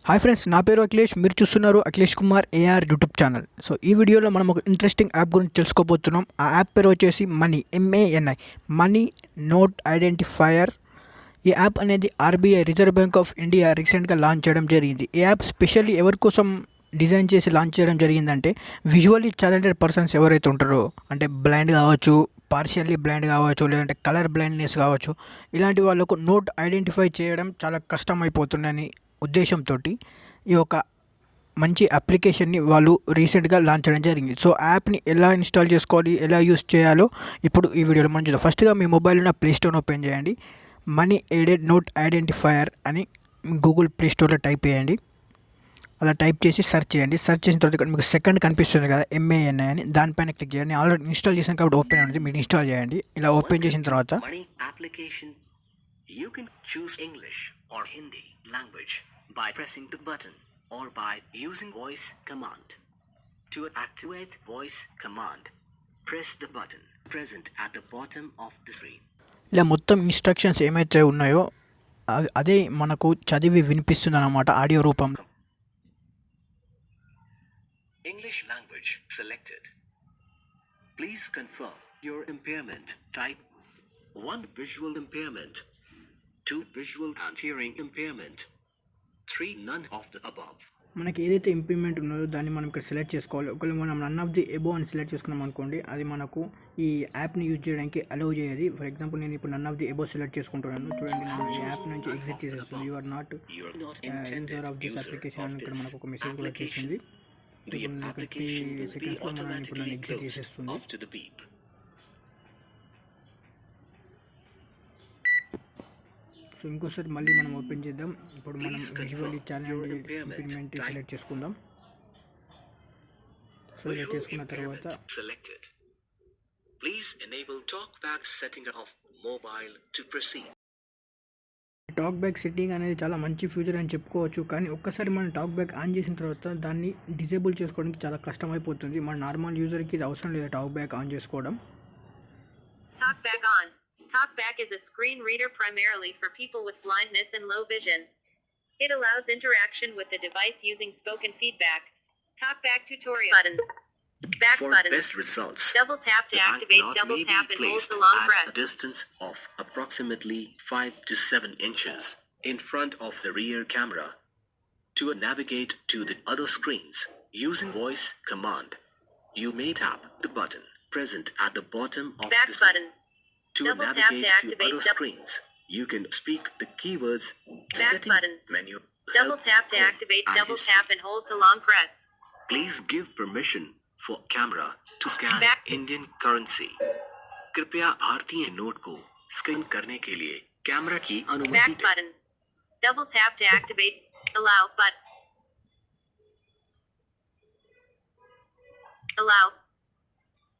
Hi friends, నా పేరు అఖిలేష్. మీరు చూస్తున్నారు Akhilesh Kumar AR YouTube channel. So ఈ వీడియోలో మనం ఒక ఇంట్రెస్టింగ్ యాప్ గురించి తెలుసుకోబోతున్నాం. ఆ యాప్ పేరు వచ్చేసి money, MANI, money note identifier. ఈ యాప్ అనేది RBI, reserve bank of India రీసెంట్గా లాంచ్ చేయడం జరిగింది. ఈ యాప్ స్పెషల్లీ ఎవరి కోసం డిజైన్ చేసి లాంచ్ చేయడం జరిగిందంటే, విజువల్లీ టాలెంటెడ్ పర్సన్స్ ఎవరైతే ఉంటారో, అంటే బ్లైండ్ కావచ్చు, పార్షియల్లీ బ్లైండ్ కావచ్చు, లేదంటే కలర్ బ్లైండ్నెస్ కావచ్చు, ఇలాంటి వాళ్ళకు నోట్ ఐడెంటిఫై చేయడం చాలా కష్టమైపోతుందని ఉద్దేశంతో ఈ యొక్క మంచి అప్లికేషన్ని వాళ్ళు రీసెంట్గా లాంచ్ చేయడం జరిగింది. సో యాప్ని ఎలా ఇన్స్టాల్ చేసుకోవాలి, ఎలా యూస్ చేయాలో ఇప్పుడు ఈ వీడియోలో మనం చూద్దాం. ఫస్ట్గా మీ మొబైల్లో ప్లే స్టోర్ ఓపెన్ చేయండి. మనీ ఎయిడెడ్ నోట్ ఐడెంటిఫైయర్ అని గూగుల్ ప్లే స్టోర్లో టైప్ చేయండి. అలా టైప్ చేసి సెర్చ్ చేయండి. సెర్చ్ చేసిన తర్వాత ఇక్కడ మీకు సెకండ్ కనిపిస్తుంది కదా, MANI అని, దానిపైన క్లిక్ చేయండి. ఆల్రెడీ ఇన్స్టాల్ చేసాను కాబట్టి ఓపెన్ అనేది మీరు ఇన్స్టాల్ చేయండి. ఇలా ఓపెన్ చేసిన తర్వాత you can choose English or Hindi language by pressing the button or by using voice command. To activate voice command, press the button present at the bottom of the screen. ఇలా మొత్తం instructions ఏమైతే ఉన్నాయో అదే మనకు చదివి వినిపిస్తుంది అన్నమాట audio రూపంలో. English language selected. Please confirm your impairment type. 1 visual impairment, 2 visual and hearing impairment, 3 none of the above. మనకి ఏదైతే ఇంప్రూవ్మెంట్ ఉన్నదో దాన్ని మనం ఇక్కడ సెలెక్ట్ చేసుకోవాలి. ఒకవేళ మనం నన్ ఆఫ్ ది ఎబో అని సెలెక్ట్ చేసుకున్నాం అనుకోండి, అది మనకు ఈ యాప్ని యూజ్ చేయడానికి అలౌ చేయదు. ఫర్ ఎగ్జాంపుల్ నేను ఇప్పుడు none of the above select చేసుకుంటున్నాను. చూడండి, నేను ఈ యాప్ నుంచి ఎగ్జిట్ చేసేస్తుంది. You are not user of this application అని ఇక్కడ మనకు ఒక మెసేజ్ కూడా వచ్చేసింది. The application will be automatically closed after the beep. So ఇంకోసారి మళ్ళీ మనం ఓపెన్ చేద్దాం. ఇప్పుడు మనం విజువల్లీ ఛానల్ ఇంప్లిమెంట్ సెలెక్ట్ చేసుకుందాం. సెలెక్ట్ చేసుకున్న తర్వాత Please enable talkback setting of mobile to proceed. Talk back setting అనేది చాలా మంచి ఫీచర్ అని చెప్పుకోవచ్చు. కానీ ఒక్కసారి మనం టాక్ బ్యాక్ ఆన్ చేసిన తర్వాత దాన్ని డిజేబుల్ చేసుకోవడానికి చాలా కష్టమైపోతుంది. మన నార్మల్ యూజర్కి ఇది అవసరం లేదు టాక్ బ్యాక్ ఆన్ చేసుకోవడం. Talkback on. Talkback is a screen reader primarily for people with blindness and low vision. It allows interaction with the device using spoken feedback. Talkback tutorial button. Back For button. best results, Double tap to activate. Double tap and hold the long press. at a distance of approximately 5 to 7 inches in front of the rear camera. To navigate to the other screens using voice command, you may tap the button present at the bottom of Back the screen. button. To Double tap navigate to to activate. other screens, you can speak the keywords Back setting button. menu. Double help, tap to home, activate. and Double history. tap and hold the long press. Please give permission for camera to scan Back. Indian currency. कृपया भारतीय note को scan करने के लिए camera की अनुमति Back दें. button. Double tap to activate. Allow button. Allow.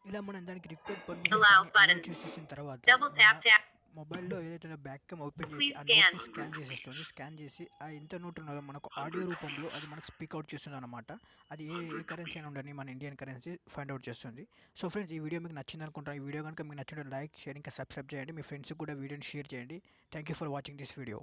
ఇలా మనం దానికి రిక్వెస్ట్ Allow button. పర్మిషన్ చేసేసిన తర్వాత Double tap to మొబైల్లో ఏదైతే బ్యాక్ క్యామ్ ఓపెన్ చేసి Please ఆ scan. నోట్ని స్కాన్ చేసేస్తుంది. స్కాన్ చేసి ఆ ఎంత నోట్ ఉన్నదో మనకు ఆడియో రూపంలో అది మనకు స్పీక్ అవుట్ చేస్తుంది అనమాట. అది ఏ కరెన్సీ అయినా ఉండని మన ఇండియన్ కరెన్సీ ఫైండ్ అవుట్ చేస్తుంది. సో ఫ్రెండ్స్, ఈ వీడియో మీకు నచ్చింది అనుకుంటాను. ఈ వీడియో కనుక మీకు నచ్చినట్టు లైక్, షేర్, ఇంకా సబ్స్క్రైబ్ చేయండి. మీ ఫ్రెండ్స్కి కూడా వీడియోని షేర్ చేయండి. Thank you for watching this video.